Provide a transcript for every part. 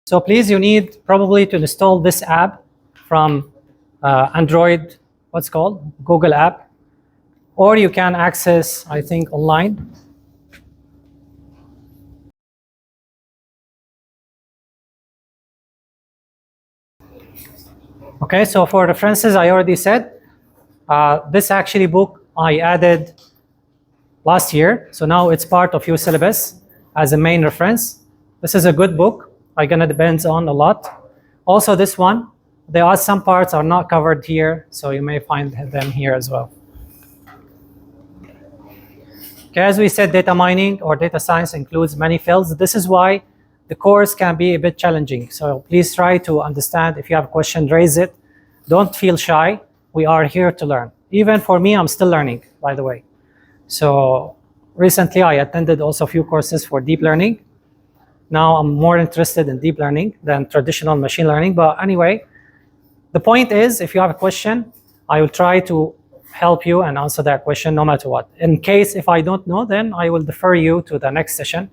So please, you need probably to install this app from Android, what's called Google app, or you can access, I think, online. Okay, so for references, I already said, this actually book I added last year, so now it's part of your syllabus as a main reference. This is a good book. I'm gonna depends on a lot. Also this one, there are some parts are not covered here, so you may find them here as well. Okay, as we said, data mining or data science includes many fields. This is why the course can be a bit challenging. So please try to understand. If you have a question, raise it. Don't feel shy. We are here to learn. Even for me, I'm still learning, by the way. So recently, I attended also a few courses for deep learning. Now I'm more interested in deep learning than traditional machine learning. But anyway, the point is, if you have a question, I will try to help you and answer that question no matter what. In case if I don't know, then I will defer you to the next session,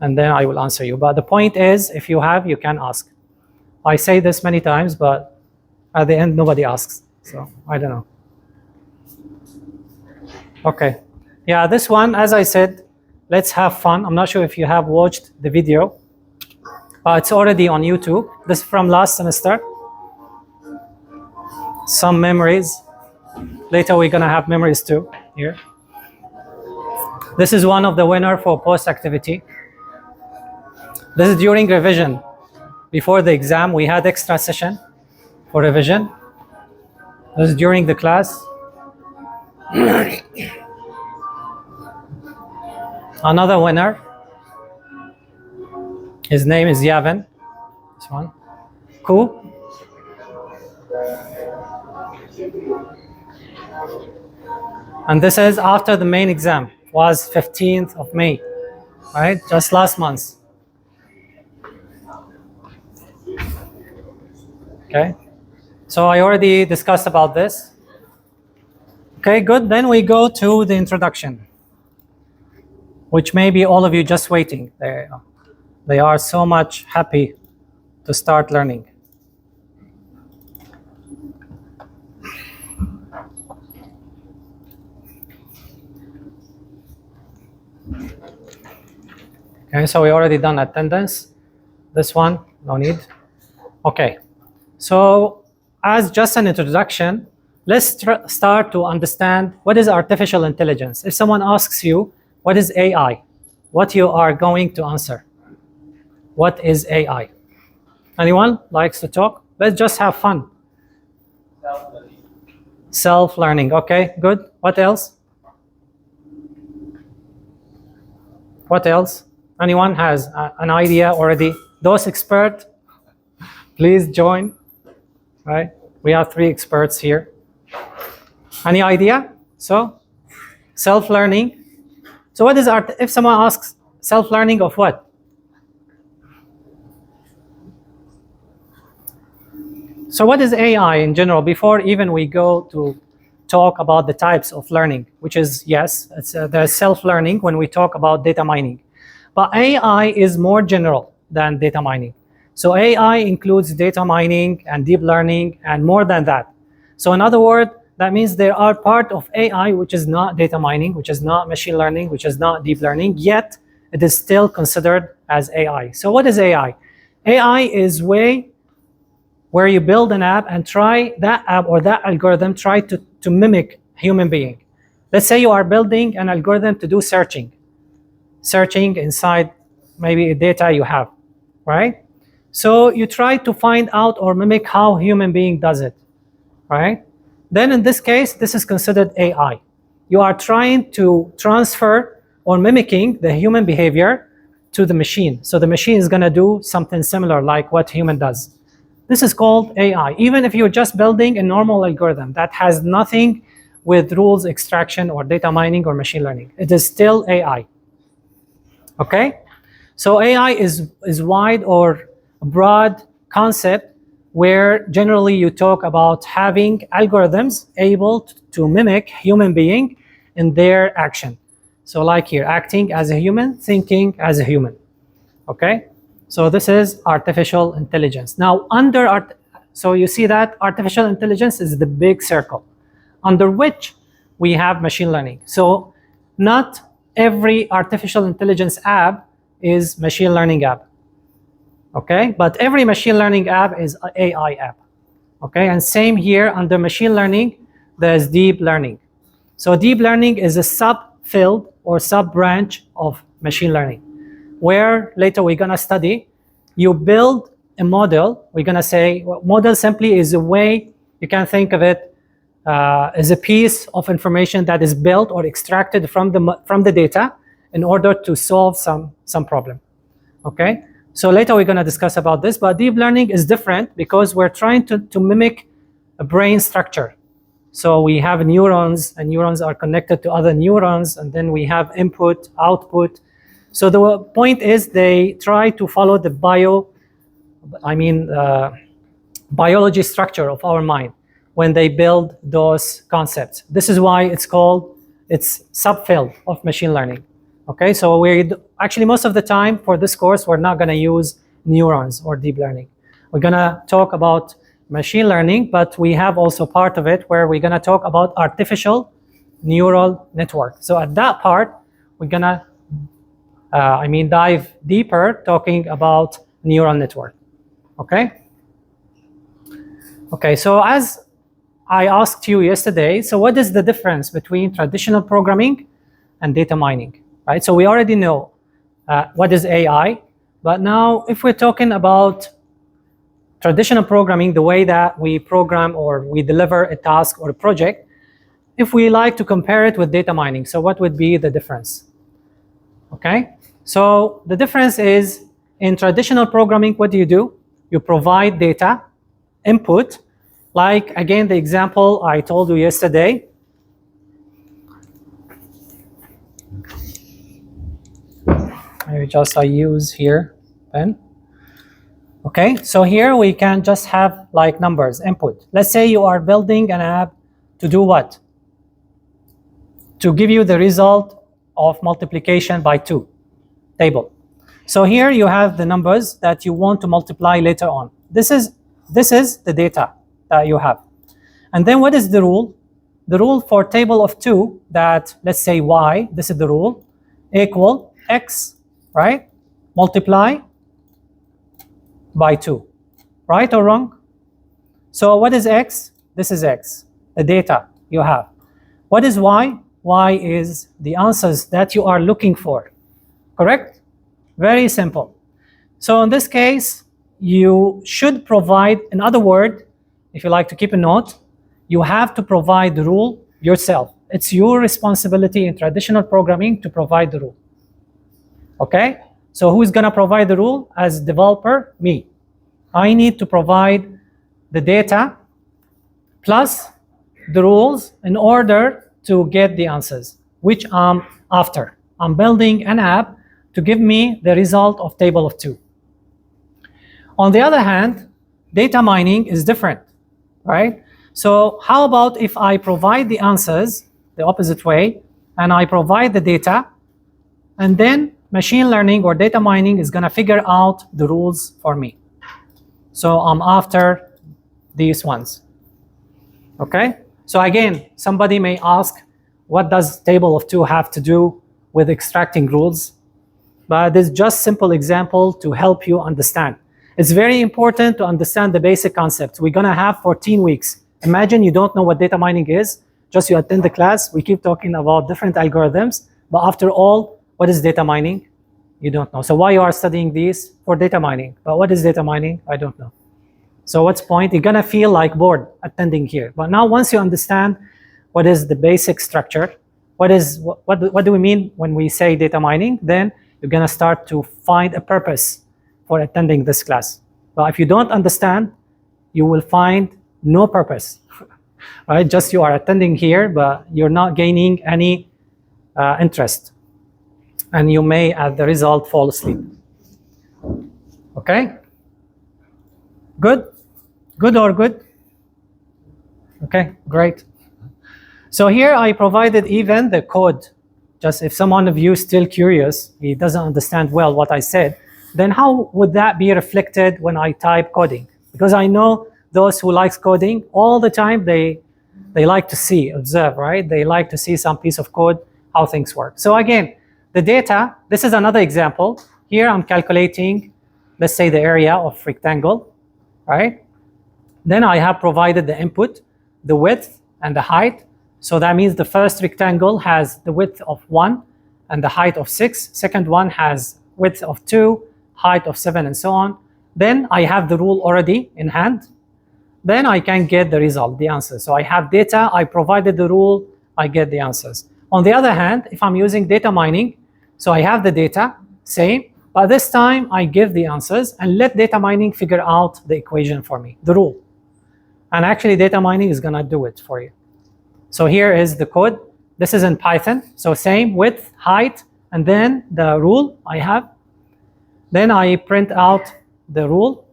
and then I will answer you. But the point is, if you have, you can ask. I say this many times, but at the end, nobody asks. So I don't know. Okay. Yeah, this one, as I said, let's have fun. I'm not sure if you have watched the video, but it's already on YouTube. This is from last semester. Some memories. Later, we're going to have memories too here. This is one of the winner for post-activity. This is during revision. Before the exam, we had extra session for revision. This is during the class. Another winner. His name is Yavin. This one. Cool. And this is after the main exam. Was 15th of May, right? Just last month. Okay. So I already discussed about this. Okay, good. Then we go to the introduction, which maybe all of you just waiting. They are so much happy to start learning. Okay, so we already done attendance. This one, no need. Okay, so as just an introduction, let's start to understand what is artificial intelligence. If someone asks you, what is AI? What you are going to answer? What is AI? Anyone likes to talk? Let's just have fun. Self-learning. Self-learning, okay, good. What else? What else? Anyone has an idea already? Those experts, please join, right? We have 3 experts here. Any idea? So, self-learning. So what is if someone asks self-learning of what? So what is AI in general? Before even we go to talk about the types of learning, which is, yes, there's self-learning when we talk about data mining. But AI is more general than data mining. So AI includes data mining and deep learning and more than that. So in other words, that means there are part of AI which is not data mining, which is not machine learning, which is not deep learning, yet it is still considered as AI. So what is AI? AI is way where you build an app and try that app or that algorithm try to mimic human being. Let's say you are building an algorithm to do searching inside maybe data you have, right? So you try to find out or mimic how human being does it, right? Then in this case, this is considered AI. You are trying to transfer or mimicking the human behavior to the machine. So the machine is gonna do something similar like what human does. This is called AI. Even if you're just building a normal algorithm that has nothing with rules extraction or data mining or machine learning, it is still AI. Okay? So AI is wide or broad concept where generally you talk about having algorithms able to mimic human being in their action. So like here, acting as a human, thinking as a human. Okay? So this is artificial intelligence. Now, so you see that artificial intelligence is the big circle, under which we have machine learning. So not every artificial intelligence app is machine learning app, okay? But every machine learning app is an AI app, okay? And same here, under machine learning, there's deep learning. So deep learning is a sub-field or sub-branch of machine learning, where later we're gonna study, you build a model. We're gonna say, well, model simply is a way, you can think of it as a piece of information that is built or extracted from the data in order to solve some problem, okay? So later we're gonna discuss about this, but deep learning is different because we're trying to mimic a brain structure. So we have neurons, and neurons are connected to other neurons, and then we have input, output. So the point is they try to follow the biology structure of our mind when they build those concepts. This is why it's subfield of machine learning. Okay, so actually most of the time for this course, we're not gonna use neurons or deep learning. We're gonna talk about machine learning, but we have also part of it where we're gonna talk about artificial neural network. So at that part, we're gonna dive deeper talking about neural network, okay? Okay, so as I asked you yesterday, so what is the difference between traditional programming and data mining, right? So we already know what is AI, but now if we're talking about traditional programming, the way that we program or we deliver a task or a project, if we like to compare it with data mining, so what would be the difference? Okay, so the difference is in traditional programming, what do? You provide data, input, like again, the example I told you yesterday. Maybe just I use here pen. Okay, so here we can just have like numbers, input. Let's say you are building an app to do what? To give you the result of multiplication by 2 table. So here you have the numbers that you want to multiply later on. This is the data that you have. And then what is the rule? The rule for table of 2 that, let's say y, this is the rule, equal x, right? Multiply by 2, right or wrong? So what is x? This is x, the data you have. What is y? Y is the answers that you are looking for, correct? Very simple. So in this case, you should provide, in other words, if you like to keep a note, you have to provide the rule yourself. It's your responsibility in traditional programming to provide the rule. Okay? So who's gonna provide the rule? As developer, me. I need to provide the data plus the rules in order to get the answers, which I'm after. I'm building an app to give me the result of table of 2. On the other hand, data mining is different, right? So how about if I provide the answers the opposite way, and I provide the data, and then machine learning or data mining is gonna figure out the rules for me. So I'm after these ones, okay? So again, somebody may ask, what does table of 2 have to do with extracting rules? But this is just simple example to help you understand. It's very important to understand the basic concepts. We're gonna have 14 weeks. Imagine you don't know what data mining is, just you attend the class, we keep talking about different algorithms, but after all, what is data mining? You don't know. So why you are studying these? For data mining. But what is data mining? I don't know. So what's the point? You're gonna feel like bored attending here. But now once you understand what is the basic structure, what do we mean when we say data mining, then you're gonna start to find a purpose for attending this class. But if you don't understand, you will find no purpose, right? Just you are attending here, but you're not gaining any interest. And you may, as the result, fall asleep. Okay? Good? Good or good? Okay, great. So here I provided even the code. Just if someone of you is still curious, he doesn't understand well what I said, then how would that be reflected when I type coding? Because I know those who likes coding all the time, they like to see, observe, right? They like to see some piece of code, how things work. So again, the data, this is another example. Here I'm calculating, let's say the area of rectangle, right? Then I have provided the input, the width and the height. So that means the first rectangle has the width of 1 and the height of 6. Second one has width of 2, height of 7, and so on. Then I have the rule already in hand. Then I can get the result, the answer. So I have data, I provided the rule, I get the answers. On the other hand, if I'm using data mining, so I have the data, same, but this time I give the answers and let data mining figure out the equation for me, the rule. And actually data mining is gonna do it for you. So here is the code. This is in Python. So same width, height, and then the rule I have. Then I print out the rule.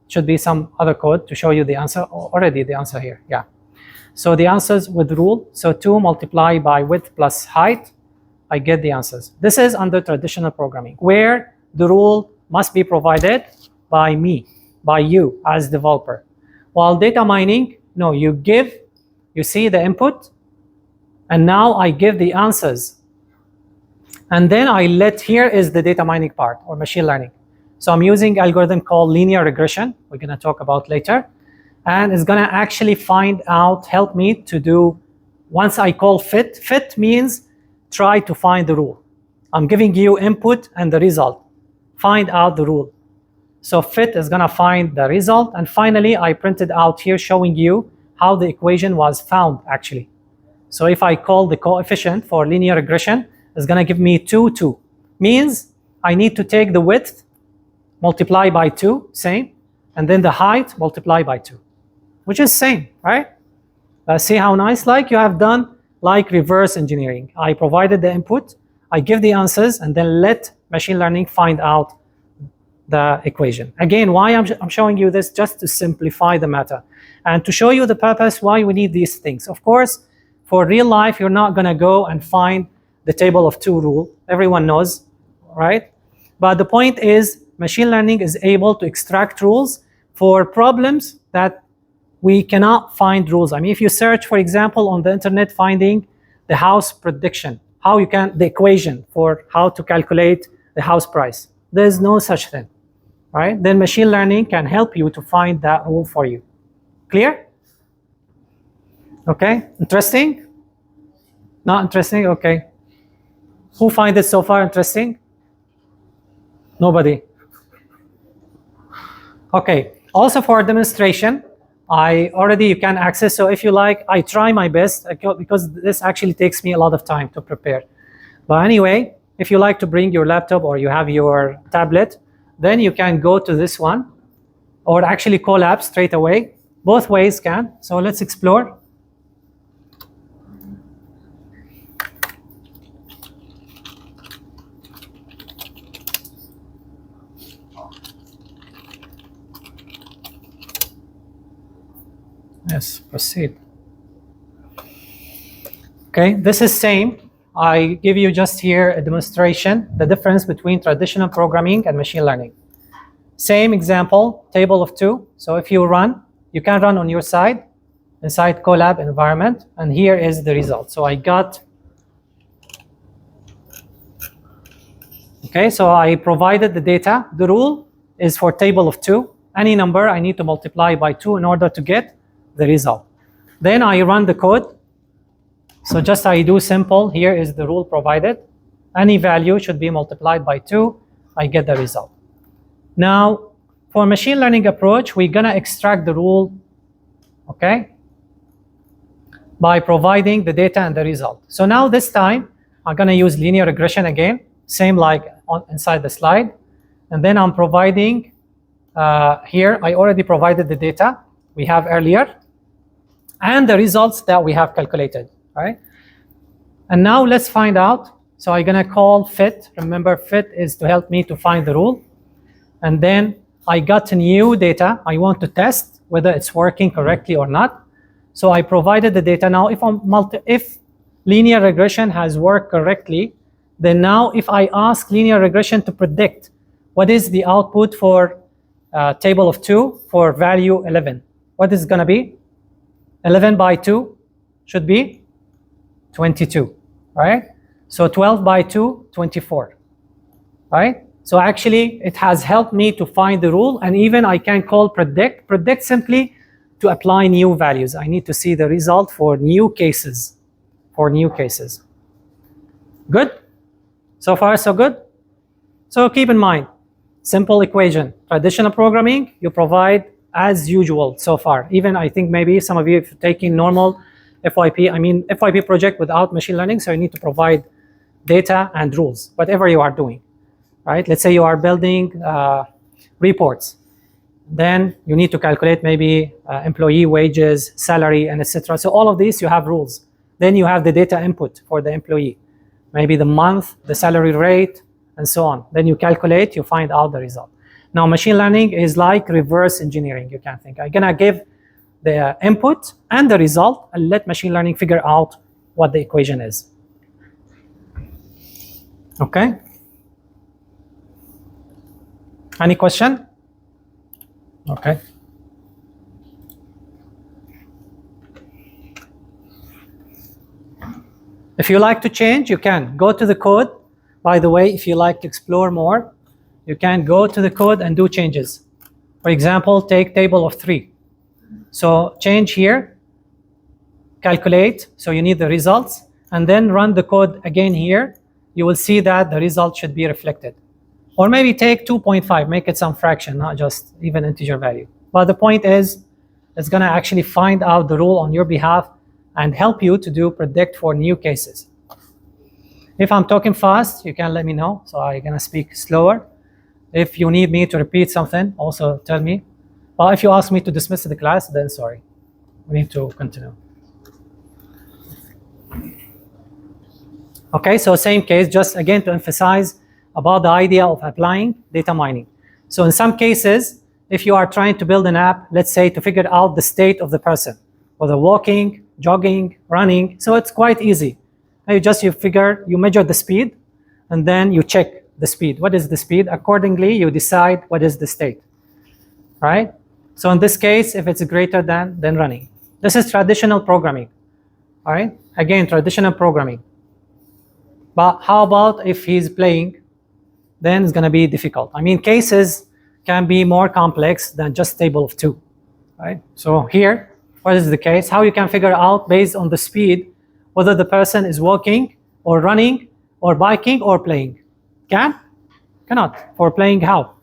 Should be some other code to show you the answer. Already the answer here, yeah. So the answers with rule. So 2 multiplied by width plus height, I get the answers. This is under traditional programming, where the rule must be provided by me, by you as developer. While data mining, no, you see the input, and now I give the answers. And then here is the data mining part, or machine learning. So I'm using algorithm called linear regression, we're gonna talk about later. And it's gonna actually help me to do, once I call fit means try to find the rule. I'm giving you input and the result. Find out the rule. So fit is gonna find the result, and finally I printed out here showing you how the equation was found actually. So if I call the coefficient for linear regression, it's gonna give me 2, 2. Means I need to take the width, multiply by 2, same, and then the height, multiply by 2, which is same, right? See how nice, like you have done like reverse engineering. I provided the input, I give the answers, and then let machine learning find out the equation. Again, why I'm showing you this, just to simplify the matter and to show you the purpose why we need these things. Of course, for real life, you're not gonna go and find the table of 2 rule. Everyone knows, right? But the point is, machine learning is able to extract rules for problems that we cannot find rules. I mean, if you search, for example, on the internet, finding the house prediction, the equation for how to calculate the house price, there's no such thing, right? Then machine learning can help you to find that rule for you. Clear? Okay, interesting? Not interesting? Okay. Who find it so far interesting? Nobody. Okay, also for demonstration, you can access, so if you like, I try my best, because this actually takes me a lot of time to prepare. But anyway, if you like to bring your laptop or you have your tablet, then you can go to this one, or actually Colab straight away. Both ways can, so let's explore. Yes, proceed. Okay, this is same. I give you just here a demonstration, the difference between traditional programming and machine learning. Same example, table of 2. So if you run, you can run on your side, inside Colab environment, and here is the result. So I got, okay, so I provided the data. The rule is for table of 2. Any number I need to multiply by 2 in order to get the result. Then I run the code. So just I do simple, here is the rule provided. Any value should be multiplied by 2, I get the result. Now, for machine learning approach, we're gonna extract the rule, okay, by providing the data and the result. So now this time, I'm gonna use linear regression again, same like inside the slide. And then I'm providing, here, I already provided the data we have earlier, and the results that we have calculated, right? And now let's find out. So I'm gonna call fit. Remember, fit is to help me to find the rule. And then I got new data. I want to test whether it's working correctly or not. So I provided the data. Now, if linear regression has worked correctly, then now if I ask linear regression to predict What is the output for table of 2 for value 11? What is going to be? 11 by 2 should be 22, right? So 12 by 2, 24, right? So actually, it has helped me to find the rule, and even I can call predict. Predict simply to apply new values. I need to see the result for new cases, Good? So far, so good? So keep in mind, simple equation. Traditional programming, you provide as usual so far. Even I think maybe some of you have taken normal FYP project without machine learning, so you need to provide data and rules, whatever you are doing, right? Let's say you are building reports. Then you need to calculate maybe employee wages, salary, and etc. So all of these, you have rules. Then you have the data input for the employee, maybe the month, the salary rate, and so on. Then you calculate, you find out the result. Now, machine learning is like reverse engineering. You can think, I'm gonna give the input and the result and let machine learning figure out what the equation is. Okay? Any question? Okay. If you like to change, you can go to the code. By the way, if you like to explore more, you can go to the code and do changes. For example, take table of 3. So change here, calculate, so you need the results, and then run the code again here. You will see that the result should be reflected. Or maybe take 2.5, make it some fraction, not just even integer value. But the point is, it's gonna actually find out the rule on your behalf and help you to do predict for new cases. If I'm talking fast, you can let me know, so I'm gonna speak slower. If you need me to repeat something, also tell me. But if you ask me to dismiss the class, then sorry, we need to continue. Okay, so same case, just again to emphasize about the idea of applying data mining. So in some cases, if you are trying to build an app, let's say to figure out the state of the person, whether walking, jogging, running, so it's quite easy. You measure the speed, and then you check the speed. What is the speed? Accordingly, you decide what is the state, right? So in this case, if it's greater than running. This is traditional programming, all right? Again, traditional programming. But how about if he's playing? Then it's gonna be difficult. I mean, cases can be more complex than just table of 2, right? So here, what is the case? How you can figure out based on the speed whether the person is walking or running or biking or playing? Cannot. For playing, how?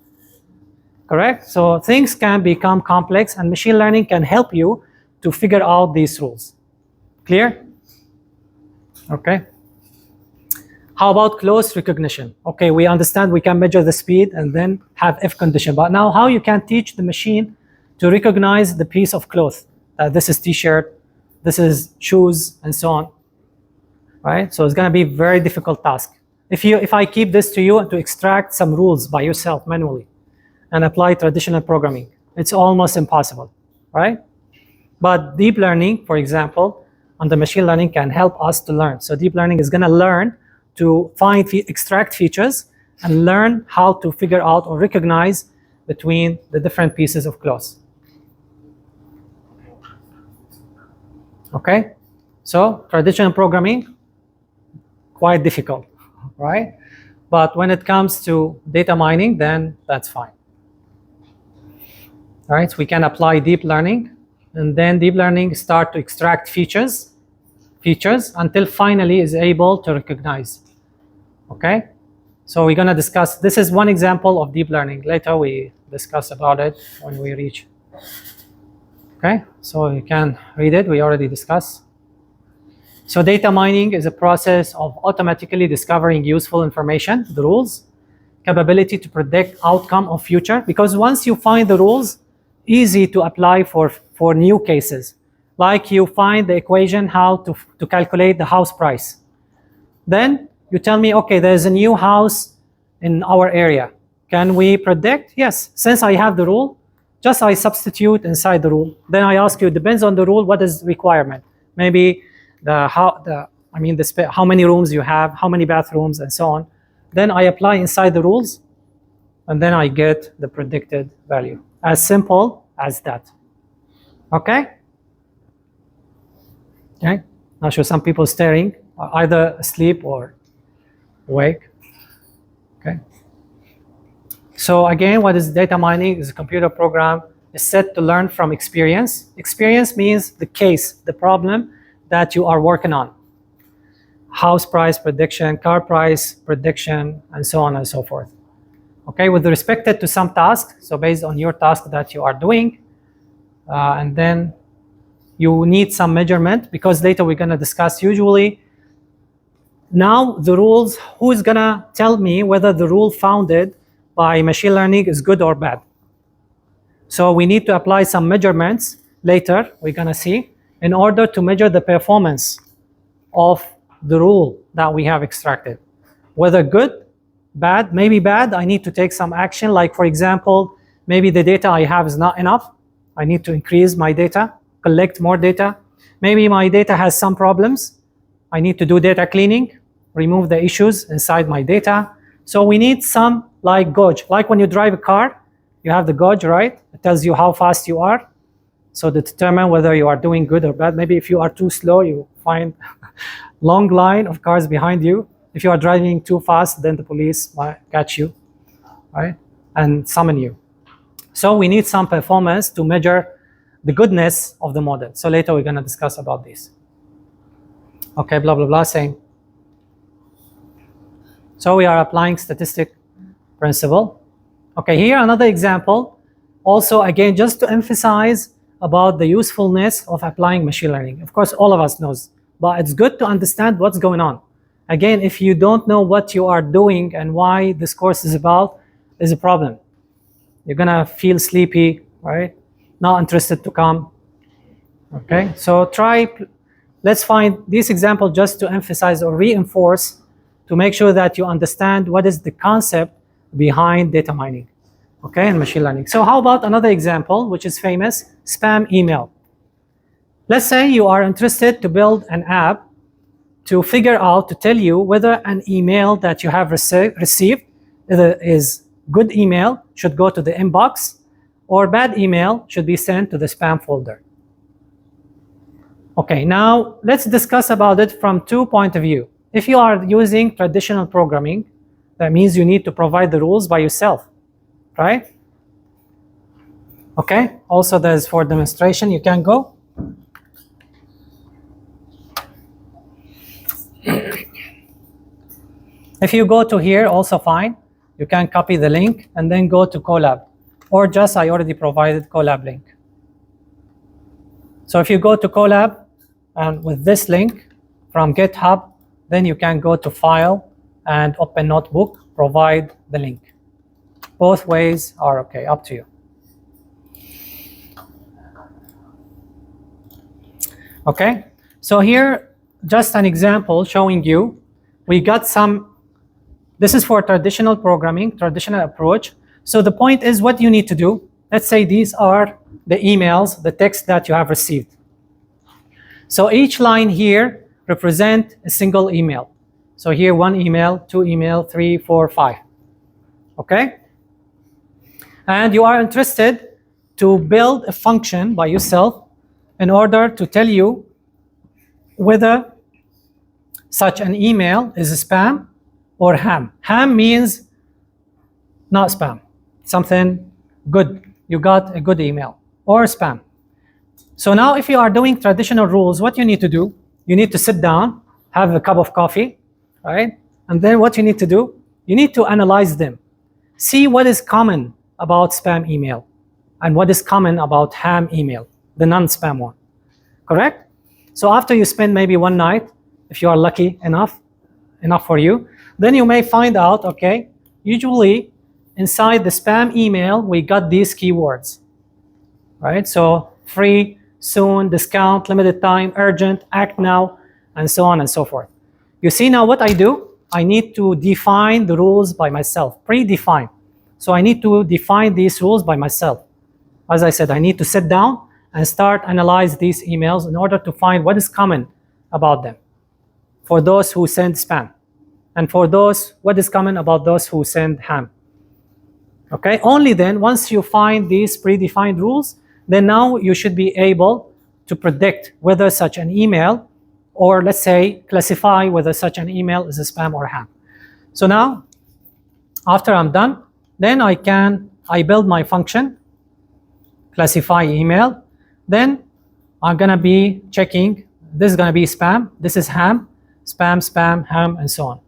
Correct? So things can become complex, and machine learning can help you to figure out these rules. Clear? Okay. How about close recognition? Okay, we understand we can measure the speed and then have if condition. But now how you can teach the machine to recognize the piece of cloth? This is t-shirt, this is shoes, and so on. Right? So it's going to be a very difficult task. If I keep this to you and to extract some rules by yourself manually and apply traditional programming, it's almost impossible, right? But deep learning, for example, and the machine learning can help us to learn. So deep learning is going to learn to extract features and learn how to figure out or recognize between the different pieces of cloth. Okay? So traditional programming, quite difficult, right? But when it comes to data mining, then that's fine. All right, so we can apply deep learning, and then deep learning start to extract features until finally is able to recognize. Okay, so we're gonna discuss, this is one example of deep learning. Later we discuss about it when we reach. Okay, so you can read it, we already discussed. So data mining is a process of automatically discovering useful information, the rules, capability to predict outcome of future, because once you find the rules, easy to apply for new cases. Like you find the equation how to calculate the house price. Then you tell me, okay, there's a new house in our area. Can we predict? Yes, since I have the rule, just I substitute inside the rule. Then I ask you, depends on the rule, what is the requirement? Maybe how many rooms you have, how many bathrooms, and so on. Then I apply inside the rules, and then I get the predicted value. As simple as that. Okay? Okay? Not sure, some people staring, either asleep or awake. Okay? So again, what is data mining? Is a computer program is set to learn from experience. Experience means the case, the problem that you are working on. House price prediction, car price prediction, and so on and so forth. Okay, with respect to some task, so based on your task that you are doing, and then you need some measurement, because later we're gonna discuss usually, now the rules, who is gonna tell me whether the rule founded by machine learning is good or bad? So we need to apply some measurements later, we're gonna see, in order to measure the performance of the rule that we have extracted. Whether good, bad, maybe bad, I need to take some action, like for example, maybe the data I have is not enough. I need to increase my data, collect more data. Maybe my data has some problems. I need to do data cleaning, remove the issues inside my data. So we need some like gauge, like when you drive a car, you have the gauge, right? It tells you how fast you are. So to determine whether you are doing good or bad. Maybe if you are too slow, you find long line of cars behind you. If you are driving too fast, then the police might catch you, right? And summon you. So we need some performance to measure the goodness of the model. So later we're gonna discuss about this. Okay, blah, blah, blah, same. So we are applying statistic principle. Okay, here another example. Also, again, just to emphasize about the usefulness of applying machine learning. Of course, all of us knows, but it's good to understand what's going on. Again, if you don't know what you are doing and why this course is about, is a problem. You're gonna feel sleepy, right? Not interested to come. Okay, so let's find this example just to emphasize or reinforce to make sure that you understand what is the concept behind data mining, okay, and machine learning. So how about another example, which is famous, spam email. Let's say you are interested to build an app to figure out, to tell you whether an email that you have received either is good email, should go to the inbox, or bad email should be sent to the spam folder. Okay, now let's discuss about it from 2 points of view. If you are using traditional programming, that means you need to provide the rules by yourself, right? Okay, also there's for demonstration, you can go. If you go to here, also fine. You can copy the link and then go to Colab, or just I already provided Colab link. So if you go to Colab and with this link from GitHub, then you can go to File and Open Notebook, provide the link. Both ways are okay, up to you. Okay, so here, just an example showing you, we got some, this is for traditional programming, traditional approach. So the point is, what you need to do, let's say these are the emails, the text that you have received. So each line here represent a single email. So here 1 email, 2 email, 3, 4, 5. Okay? And you are interested to build a function by yourself in order to tell you whether such an email is spam or ham. Ham means not spam, something good. You got a good email, or spam. So now if you are doing traditional rules, what you need to do, you need to sit down, have a cup of coffee, right? And then what you need to do, you need to analyze them. See what is common about spam email and what is common about ham email, the non-spam one, correct? So after you spend maybe one night, if you are lucky enough for you, then you may find out, okay, usually inside the spam email, we got these keywords, right? So free, soon, discount, limited time, urgent, act now, and so on and so forth. You see now what I do? I need to define the rules by myself, predefine. So I need to define these rules by myself. As I said, I need to sit down and start analyze these emails in order to find what is common about them for those who send spam, and for those, what is common about those who send ham. Okay, only then, once you find these predefined rules, then now you should be able to predict whether such an email, or let's say classify whether such an email is a spam or ham. So now, after I'm done, then I build my function, classify email. Then I'm gonna be checking, this is gonna be spam, this is ham, spam, spam, ham, and so on,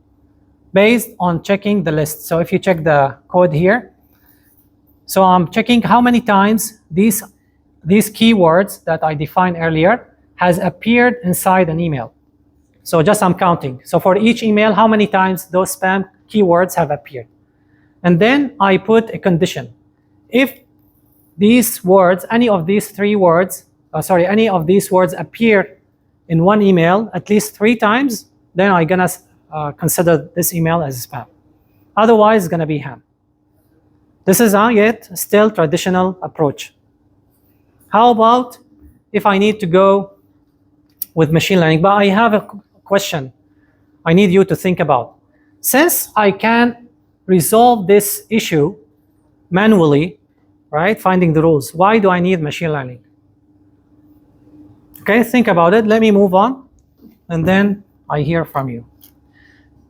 based on checking the list. So if you check the code here, so I'm checking how many times these keywords that I defined earlier has appeared inside an email. So just I'm counting. So for each email, how many times those spam keywords have appeared. And then I put a condition. If these words, any of these words appear in one email at least 3 times, then I'm gonna consider this email as spam. Otherwise, it's gonna be ham. This is yet still traditional approach. How about if I need to go with machine learning? But I have a question I need you to think about. Since I can resolve this issue manually, right, finding the rules, why do I need machine learning? Okay, think about it. Let me move on, and then I hear from you.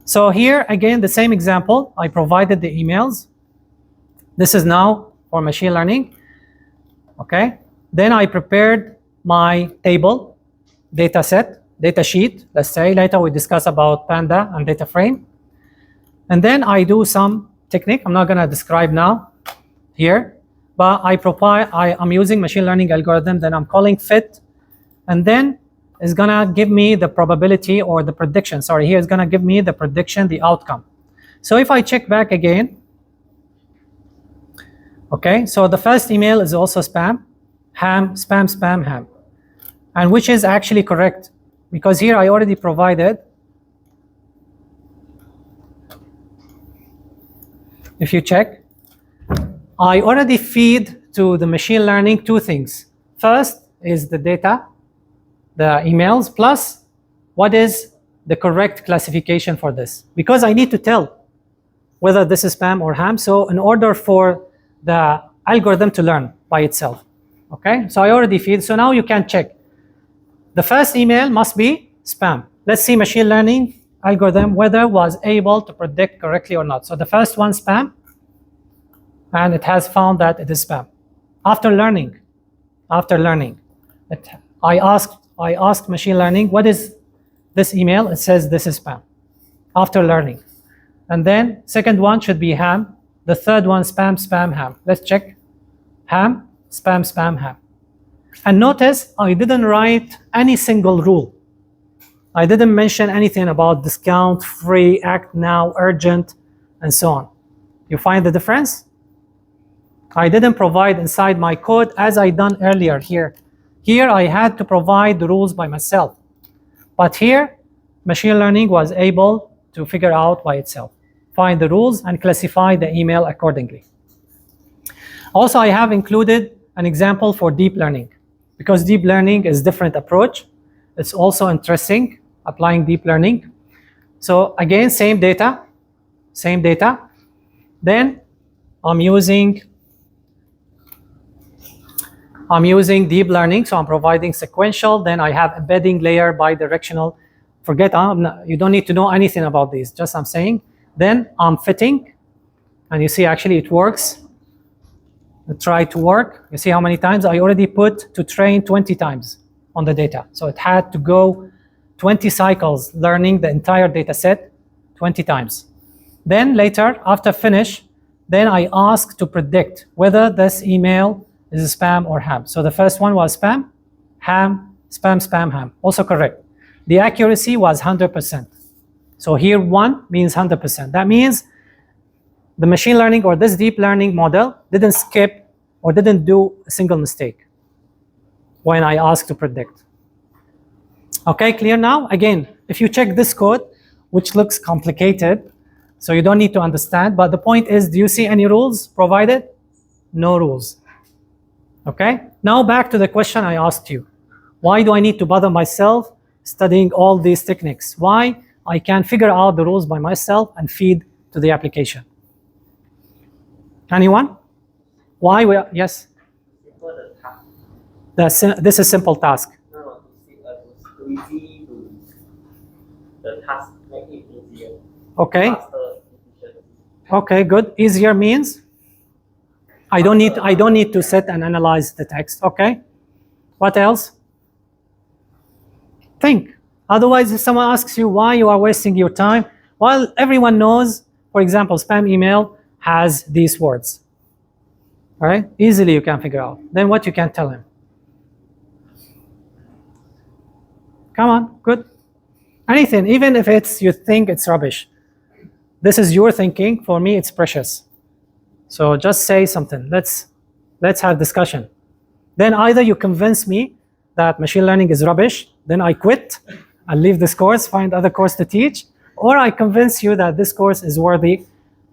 So here, again, the same example. I provided the emails. This is now for machine learning. Okay, then I prepared my table, data set, data sheet. Let's say later we discuss about Panda and data frame. And then I do some technique. I'm not gonna describe now here, but I'm using machine learning algorithm, then I'm calling fit, and then it's gonna give me the probability or the prediction. Sorry, here it's gonna give me the prediction, the outcome. So if I check back again, okay, so the first email is also spam, ham, spam, spam, ham. And which is actually correct, because here I already provided, if you check, I already feed to the machine learning 2 things. First is the data, the emails, plus what is the correct classification for this. Because I need to tell whether this is spam or ham, so in order for the algorithm to learn by itself. Okay, so I already feed, so now you can check. The first email must be spam. Let's see machine learning algorithm whether was able to predict correctly or not. So the first one, spam, and it has found that it is spam. After learning, I asked machine learning, what is this email? It says this is spam. After learning. And then second one should be ham. The third one, spam, spam, ham. Let's check. Ham, spam, spam, ham. And notice I didn't write any single rule. I didn't mention anything about discount, free, act now, urgent, and so on. You find the difference? I didn't provide inside my code as I done earlier here. Here I had to provide the rules by myself. But here, machine learning was able to figure out by itself, find the rules and classify the email accordingly. Also, I have included an example for deep learning, because deep learning is a different approach. It's also interesting, applying deep learning. So again, same data. Then I'm using deep learning, so I'm providing sequential, then I have embedding layer, bidirectional. Forget, you don't need to know anything about these, just I'm saying. Then I'm fitting, and you see actually it works. It tried to work. You see how many times? I already put to train 20 times on the data. So it had to go 20 cycles learning the entire data set 20 times. Then later, after finish, then I ask to predict whether this email is spam or ham. So the first one was spam, ham, spam, spam, ham. Also correct. The accuracy was 100%. So here 1 means 100%. That means the machine learning or this deep learning model didn't skip or didn't do a single mistake when I asked to predict. Okay, clear now? Again, if you check this code, which looks complicated, so you don't need to understand, but the point is, do you see any rules provided? No rules. Okay, now back to the question I asked you. Why do I need to bother myself studying all these techniques? Why? I can figure out the rules by myself and feed to the application. Anyone? Why? Yes? Simple the task. This is simple task. No, too easy to the task make it easier. Okay. Faster, efficient. Okay, good. Easier means I don't need to sit and analyze the text. Okay. What else? Think. Otherwise, if someone asks you why you are wasting your time, well, everyone knows, for example, spam email has these words. All right? Easily you can figure out. Then what you can tell him? Come on, good. Anything, even if it's you think it's rubbish. This is your thinking. For me, it's precious. So just say something. Let's have discussion. Then either you convince me that machine learning is rubbish, then I quit and leave this course, find other course to teach, or I convince you that this course is worthy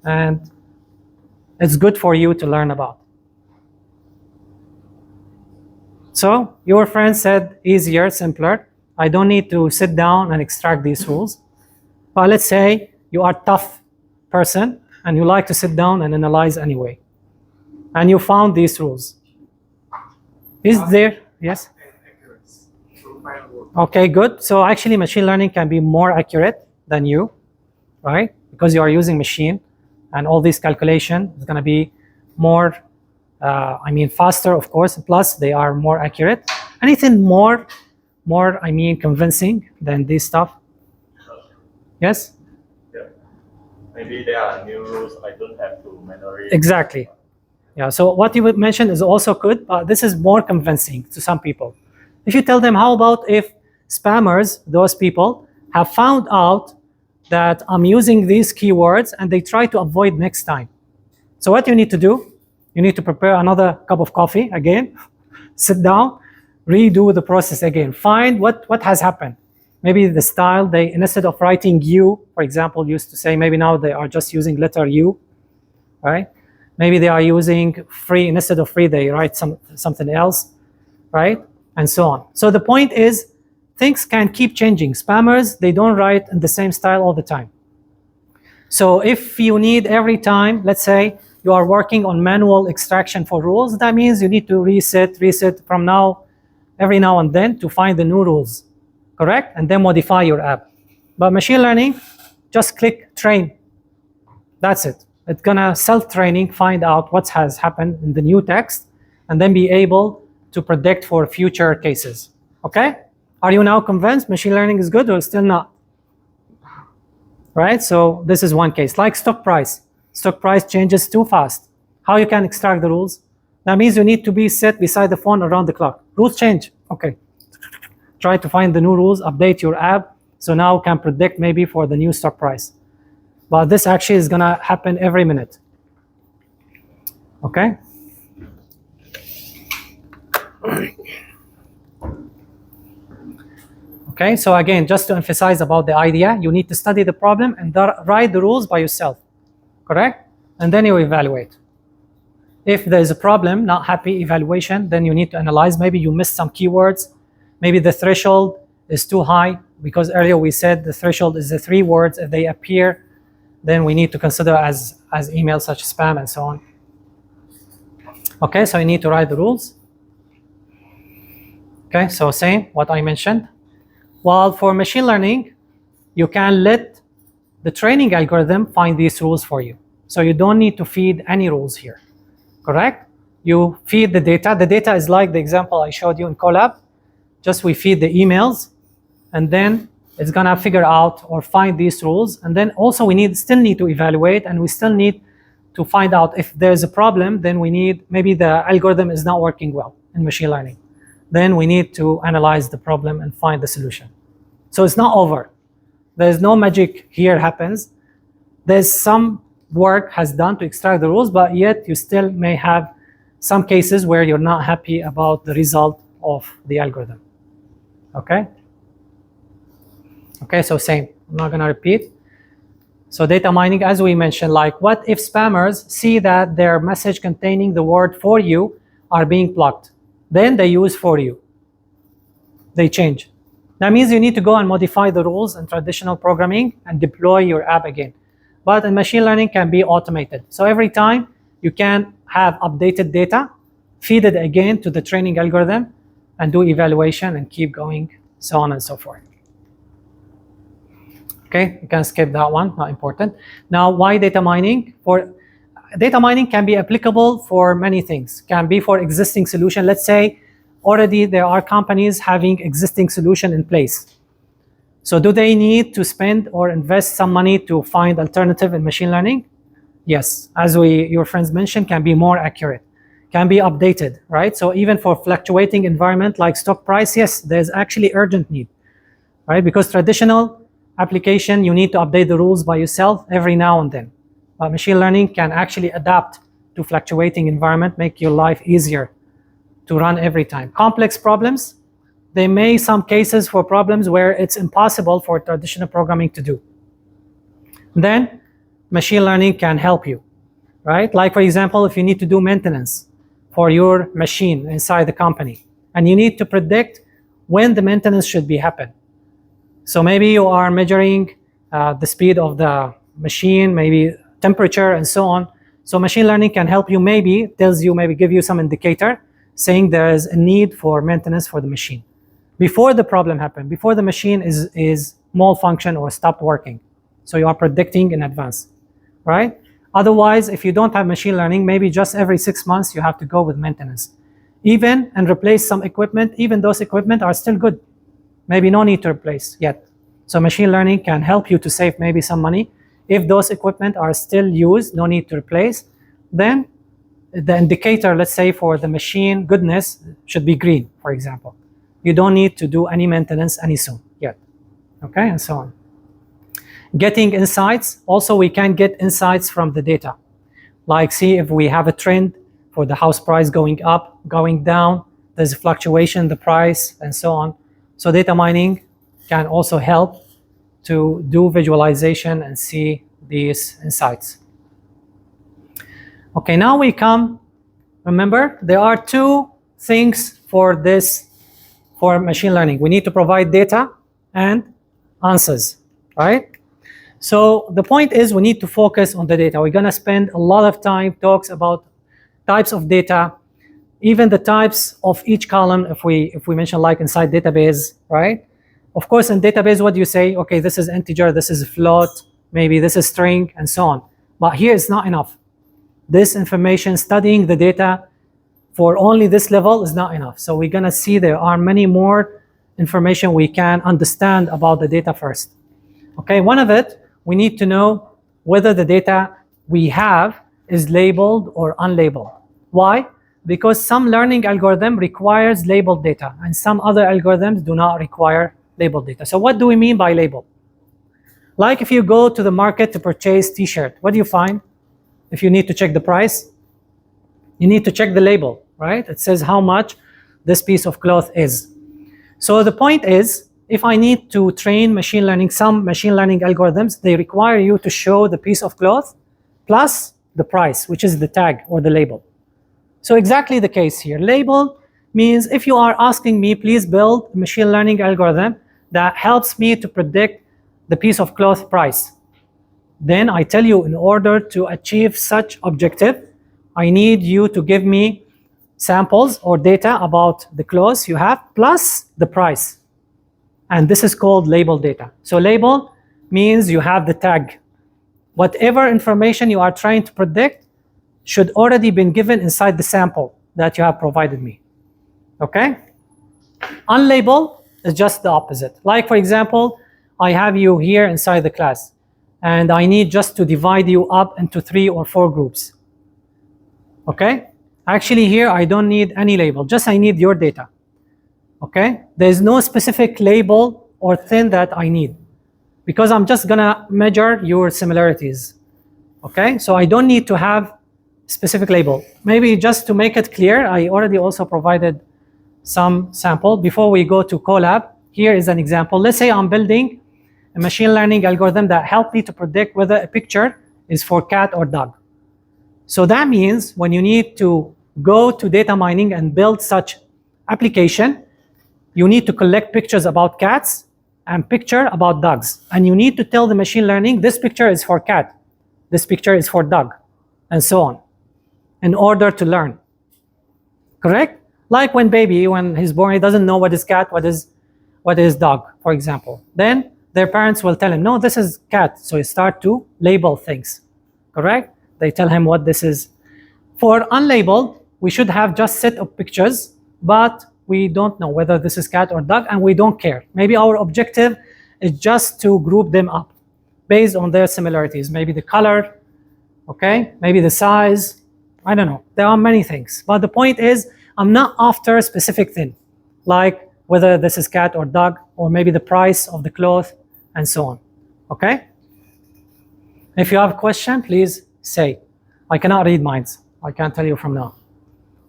and it's good for you to learn about. So your friend said easier, simpler. I don't need to sit down and extract these rules. But let's say you are a tough person and you like to sit down and analyze anyway. And you found these rules. Is there? Yes? Okay, good. So actually machine learning can be more accurate than you, right? Because you are using machine and all this calculation is going to be more, faster, of course. Plus they are more accurate. Anything more, convincing than this stuff? Yes? Yeah. Maybe there are new rules I don't have to manually. Exactly. Yeah, so what you would mention is also good, but this is more convincing to some people. If you tell them, how about if spammers, those people, have found out that I'm using these keywords and they try to avoid next time. So what you need to do, you need to prepare another cup of coffee again, sit down, redo the process again, find what has happened. Maybe the style, they instead of writing U, for example, used to say, maybe now they are just using letter U, right? Maybe they are using free, instead of free, they write something else, right? And so on. So the point is, things can keep changing. Spammers, they don't write in the same style all the time. So if you need every time, let's say you are working on manual extraction for rules, that means you need to reset from now, every now and then to find the new rules, correct? And then modify your app. But machine learning, just click train. That's it. It's gonna self-training, find out what has happened in the new text, and then be able to predict for future cases. Okay? Are you now convinced machine learning is good or still not? Right? So this is one case. Like stock price. Stock price changes too fast. How you can extract the rules? That means you need to be set beside the phone around the clock. Rules change. Okay. Try to find the new rules, update your app, so now can predict maybe for the new stock price. But this actually is gonna happen every minute. Okay? Okay, so again, just to emphasize about the idea, you need to study the problem and write the rules by yourself, correct? And then you evaluate. If there's a problem, not happy evaluation, then you need to analyze. Maybe you missed some keywords. Maybe the threshold is too high, because earlier we said the threshold is the 3 words. If they appear, then we need to consider as emails such as spam and so on. Okay, so you need to write the rules. Okay, so same, what I mentioned. While for machine learning, you can let the training algorithm find these rules for you. So you don't need to feed any rules here, correct? You feed the data. The data is like the example I showed you in Colab. Just we feed the emails, and then it's gonna figure out or find these rules. And then also we still need to evaluate, and we still need to find out if there's a problem. Then we need, maybe the algorithm is not working well in machine learning. Then we need to analyze the problem and find the solution. So it's not over. There's no magic here happens. There's some work has done to extract the rules, but yet you still may have some cases where you're not happy about the result of the algorithm. Okay? Okay, so same. I'm not gonna repeat. So data mining, as we mentioned, like what if spammers see that their message containing the word for you are being blocked? Then they use for you. They change. That means you need to go and modify the rules in traditional programming and deploy your app again. But in machine learning can be automated. So every time you can have updated data, feed it again to the training algorithm, and do evaluation and keep going, so on and so forth. Okay, you can skip that one, not important. Now, why data mining? Data mining can be applicable for many things. Can be for existing solution. Let's say already there are companies having existing solution in place. So do they need to spend or invest some money to find alternative in machine learning? Yes, as your friends mentioned, can be more accurate, can be updated, right? So even for fluctuating environment like stock price, yes, there's actually urgent need, right? Because traditional application, you need to update the rules by yourself every now and then. But machine learning can actually adapt to fluctuating environment, make your life easier to run every time. Complex problems, there may some cases for problems where it's impossible for traditional programming to do. Then machine learning can help you, right? Like for example, if you need to do maintenance for your machine inside the company, and you need to predict when the maintenance should be happen. So maybe you are measuring the speed of the machine, maybe temperature and so on. So machine learning can help you, maybe tells you, maybe give you some indicator saying there is a need for maintenance for the machine before the problem happened, before the machine is malfunction or stopped working. So you are predicting in advance, right? Otherwise, if you don't have machine learning, maybe just every 6 months you have to go with maintenance. Even and replace some equipment, even those equipment are still good. Maybe no need to replace yet. So machine learning can help you to save maybe some money. If those equipment are still used, no need to replace, then the indicator, let's say for the machine goodness, should be green, for example. You don't need to do any maintenance any soon yet, okay, and so on. Getting insights, also we can get insights from the data. Like see if we have a trend for the house price going up, going down, there's a fluctuation in the price, and so on. So data mining can also help to do visualization and see these insights. Okay, now we come, remember, there are two things for this, for machine learning. We need to provide data and answers, right? So the point is we need to focus on the data. We're gonna spend a lot of time talks about types of data, even the types of each column, if we mention like inside database, right? Of course, in database, what do you say? Okay, this is integer, this is float, maybe this is string, and so on. But here it's not enough. This information, studying the data for only this level is not enough. So we're gonna see there are many more information we can understand about the data first. Okay, one of it, we need to know whether the data we have is labeled or unlabeled. Why? Because some learning algorithm requires labeled data and some other algorithms do not require labeled data. So what do we mean by label? Like if you go to the market to purchase t-shirt, what do you find? If you need to check the price, you need to check the label, right? It says how much this piece of cloth is. So the point is, if I need to train machine learning, some machine learning algorithms, they require you to show the piece of cloth plus the price, which is the tag or the label. So exactly the case here. Label means if you are asking me, please build a machine learning algorithm that helps me to predict the piece of cloth price. Then I tell you, in order to achieve such objective, I need you to give me samples or data about the clothes you have plus the price. And this is called label data. So label means you have the tag. Whatever information you are trying to predict should already been given inside the sample that you have provided me. Okay? Unlabeled is just the opposite. Like for example, I have you here inside the class and I need just to divide you up into 3 or 4 groups. Okay? Actually here I don't need any label, just I need your data. Okay? There's no specific label or thing that I need because I'm just gonna measure your similarities. Okay? So I don't need to have specific label. Maybe just to make it clear, I already also provided some sample. Before we go to Colab, here is an example. Let's say I'm building a machine learning algorithm that helps me to predict whether a picture is for cat or dog. So that means when you need to go to data mining and build such application, you need to collect pictures about cats and picture about dogs. And you need to tell the machine learning, this picture is for cat, this picture is for dog, and so on. in order to learn. Correct? Like when baby, when he's born, he doesn't know what is cat, what is dog, for example. Then their parents will tell him, no, this is cat. So he start to label things. Correct? They tell him what this is. For unlabeled, we should have just set of pictures, but we don't know whether this is cat or dog, and we don't care. Maybe our objective is just to group them up based on their similarities. Maybe the color, okay? Maybe the size, I don't know. There are many things. But the point is, I'm not after a specific thing, like whether this is cat or dog, or maybe the price of the cloth, and so on, okay? If you have a question, please say. I cannot read minds. I can't tell you from now.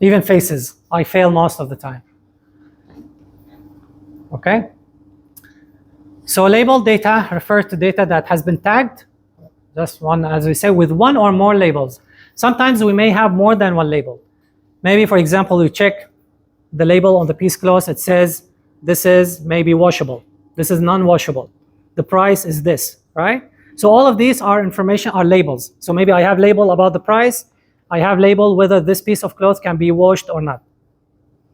Even faces, I fail most of the time. Okay? So labeled data refers to data that has been tagged, just one, as we say, with one or more labels. Sometimes we may have more than one label. Maybe, for example, you check the label on the piece cloth, it says this is maybe washable, this is non-washable, the price is this, right? So all of these are information, are labels. So maybe I have label about the price, I have label whether this piece of cloth can be washed or not.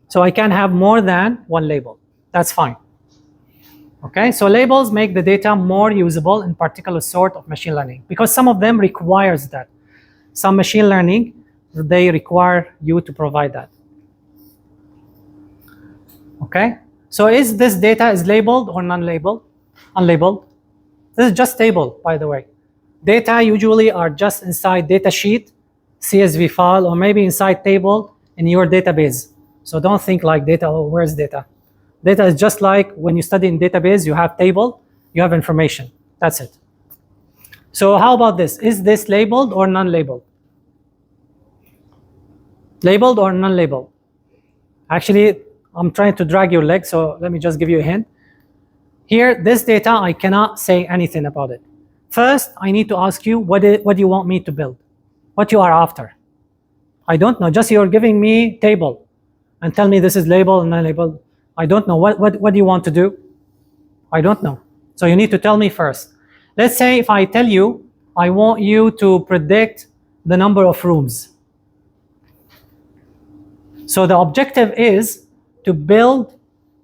So I can have more than one label. That's fine. Okay, so labels make the data more usable in particular sort of machine learning, because some of them requires that. Some machine learning, they require you to provide that. Okay, so is this data is labeled or non-labeled? Unlabeled? This is just table, by the way. Data usually are just inside data sheet, CSV file, or maybe inside table in your database. So don't think like data, oh, where's data? Data is just like when you study in database, you have table, you have information. That's it. So how about this? Is this labeled or non-labeled? Labeled or non-labeled? Actually, I'm trying to drag your leg, so let me just give you a hint. Here, this data, I cannot say anything about it. First, I need to ask you, what do you want me to build? What you are after? I don't know, just you're giving me table and tell me this is labeled and non-labeled. I don't know, what do you want to do? I don't know. So you need to tell me first. Let's say if I tell you, I want you to predict the number of rooms. So the objective is to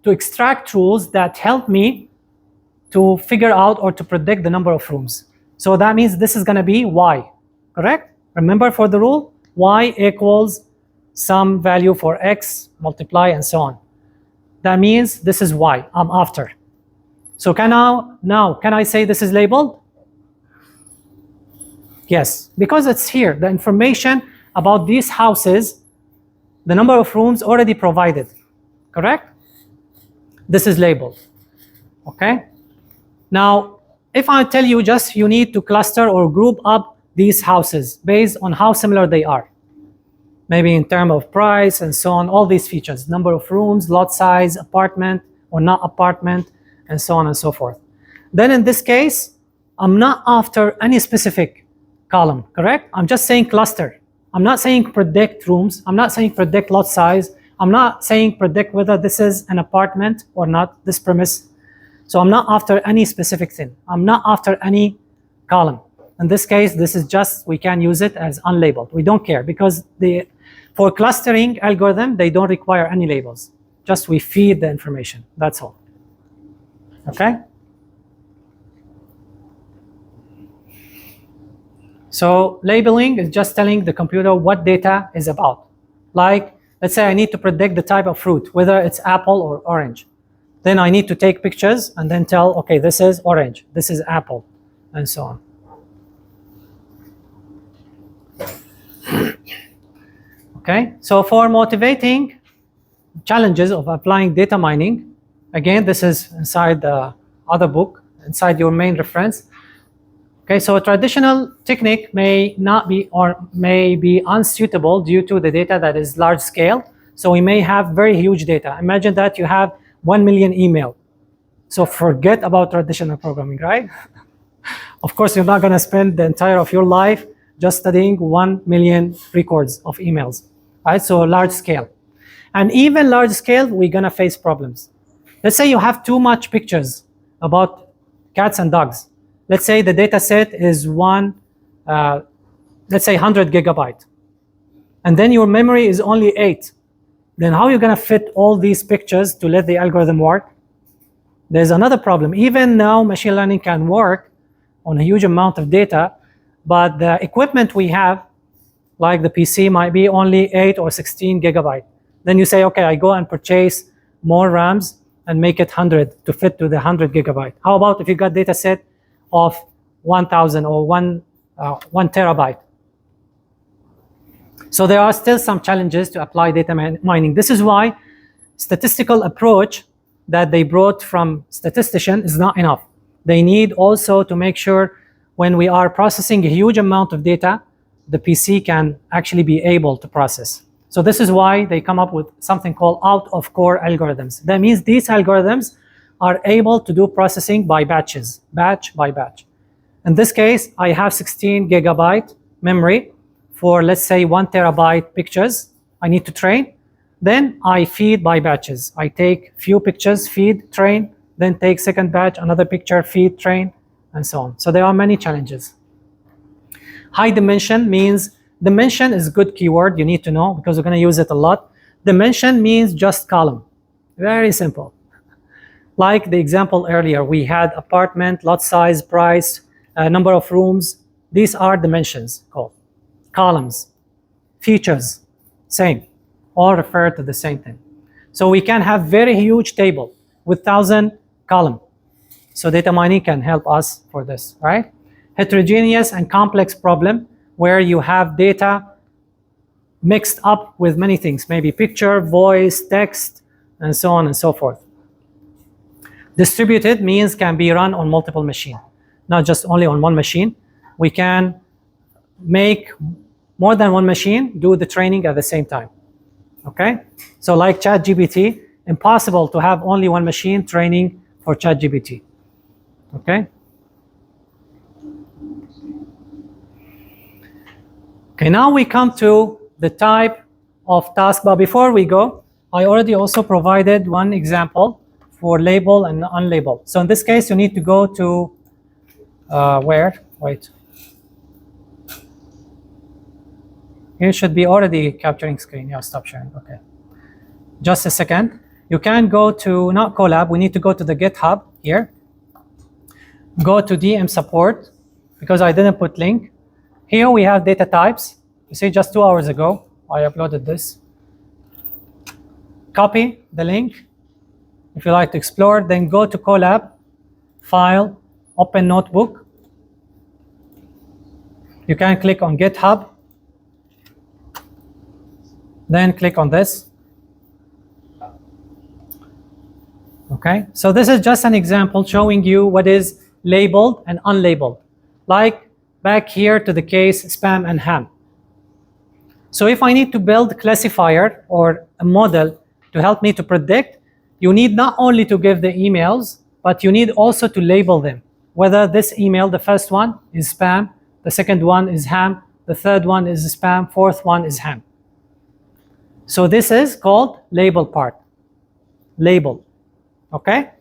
extract rules that help me to figure out or to predict the number of rooms. So that means this is going to be y, correct? Remember for the rule, y equals some value for x, multiply, and so on. That means this is y I'm after. So can I say this is labeled? Yes, because it's here. The information about these houses, the number of rooms already provided, correct? This is labeled, okay? Now, if I tell you just you need to cluster or group up these houses based on how similar they are, maybe in terms of price and so on, all these features, number of rooms, lot size, apartment or not apartment, and so on and so forth. Then in this case, I'm not after any specific column, correct? I'm just saying cluster. I'm not saying predict rooms. I'm not saying predict lot size. I'm not saying predict whether this is an apartment or not, this premise. So I'm not after any specific thing. I'm not after any column. In this case, this is just, we can use it as unlabeled. We don't care because for clustering algorithm, they don't require any labels. Just we feed the information, that's all. Okay? So labeling is just telling the computer what data is about. Like, let's say I need to predict the type of fruit, whether it's apple or orange. Then I need to take pictures and then tell, okay, this is orange, this is apple, and so on. Okay, so for motivating challenges of applying data mining, again, this is inside the other book, inside your main reference. Okay, so a traditional technique may not be or may be unsuitable due to the data that is large scale. So we may have very huge data. Imagine that you have 1 million email. So forget about traditional programming, right? Of course, you're not going to spend the entire of your life just studying 1 million records of emails, right? So large scale. And even large scale, we're going to face problems. Let's say you have too much pictures about cats and dogs. Let's say the data set is let's say 100 gigabyte. and then your memory is only 8, then how are you going to fit all these pictures to let the algorithm work? There's another problem. Even now, machine learning can work on a huge amount of data, but the equipment we have, like the PC, might be only 8 or 16 gigabyte. Then you say, okay, I go and purchase more RAMs and make it 100 to fit to the 100 gigabyte. How about if you got data set of 1,000 or 1 terabyte? So there are still some challenges to apply data mining. This is why statistical approach that they brought from statistician is not enough. They need also to make sure when we are processing a huge amount of data, the PC can actually be able to process. So this is why they come up with something called out-of-core algorithms. That means these algorithms are able to do processing by batches, batch by batch. In this case, I have 16 gigabyte memory for, let's say, 1 terabyte pictures I need to train. Then I feed by batches. I take few pictures, feed, train, then take second batch, another picture, feed, train, and so on. So there are many challenges. High dimension means, dimension is a good keyword you need to know because we're going to use it a lot. Dimension means just column. Very simple. Like the example earlier, we had apartment, lot size, price, number of rooms. These are dimensions called. Columns, features, same. All refer to the same thing. So we can have very huge table with 1,000 column. So data mining can help us for this, right? Heterogeneous and complex problem where you have data mixed up with many things, maybe picture, voice, text, and so on and so forth. Distributed means can be run on multiple machines, not just only on one machine. We can make more than one machine do the training at the same time. Okay? So like ChatGPT, impossible to have only one machine training for ChatGPT. Okay? Okay, now we come to the type of task, but before we go, I already also provided one example for label and unlabeled. So in this case, you need to go to where? Wait. Here should be already capturing screen. Yeah, stop sharing. Okay. Just a second. You can go to, not Colab, we need to go to the GitHub here. Go to DM support, because I didn't put link. Here we have data types. You see, just 2 hours ago, I uploaded this. Copy the link. If you like to explore, then go to Colab, File, Open Notebook. You can click on GitHub. Then click on this. Okay, so this is just an example showing you what is labeled and unlabeled. Like back here to the case spam and ham. So if I need to build a classifier or a model to help me to predict, you need not only to give the emails, but you need also to label them. Whether this email, the first one is spam, the second one is ham, the third one is spam, fourth one is ham. So this is called label part. Label. Okay?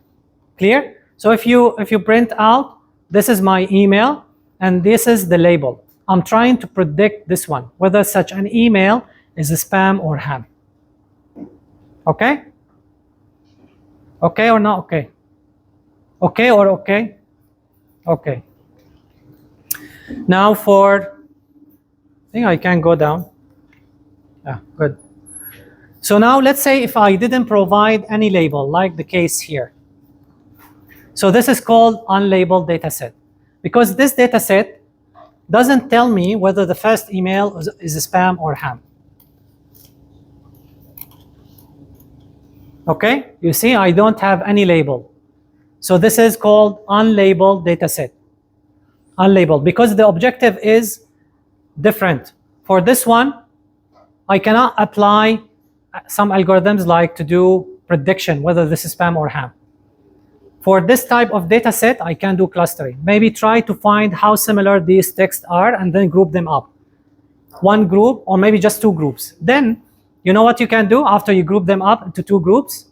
Clear? So if you print out, this is my email and this is the label. I'm trying to predict this one, whether such an email is a spam or ham. Okay? Okay or not okay? Okay or okay? Okay. Now for, I think I can go down. Yeah, good. So now let's say if I didn't provide any label, like the case here. So this is called unlabeled data set. Because this data set doesn't tell me whether the first email is a spam or ham. Okay, you see I don't have any label. So this is called unlabeled data set. Unlabeled, because the objective is different. For this one, I cannot apply some algorithms like to do prediction, whether this is spam or ham. For this type of data set, I can do clustering. Maybe try to find how similar these texts are and then group them up. One group or maybe just two groups. Then, you know what you can do after you group them up into two groups?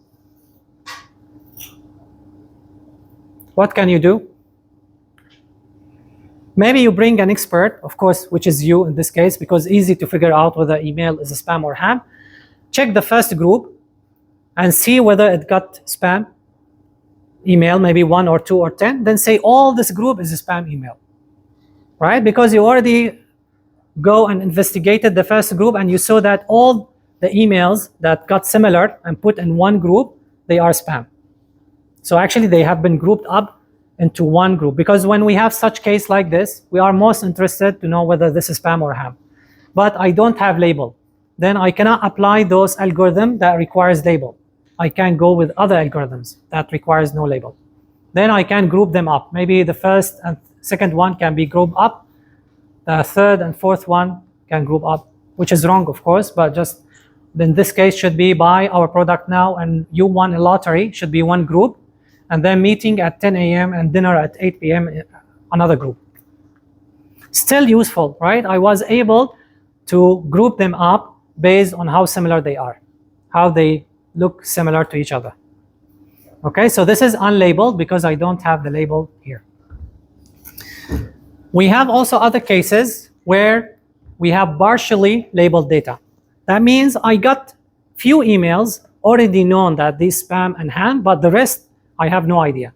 What can you do? Maybe you bring an expert, of course, which is you in this case, because easy to figure out whether email is a spam or ham. Check the first group and see whether it got spam email, maybe 1 or 2 or 10. Then say all this group is a spam email, right? Because you already go and investigated the first group and you saw that all the emails that got similar and put in one group, they are spam. So actually they have been grouped up into one group, because when we have such case like this, we are most interested to know whether this is spam or ham. But I don't have label. Then I cannot apply those algorithm that requires label. I can go with other algorithms that requires no label. Then I can group them up. Maybe the first and second one can be grouped up. The third and fourth one can group up, which is wrong, of course, but just in this case should be buy our product now and you won a lottery should be one group, and then meeting at 10 a.m. and dinner at 8 p.m. another group. Still useful, right? I was able to group them up based on how similar they are, how they look similar to each other. Okay, so this is unlabeled because I don't have the label here. We have also other cases where we have partially labeled data. That means I got few emails already known that these spam and ham, but the rest I have no idea.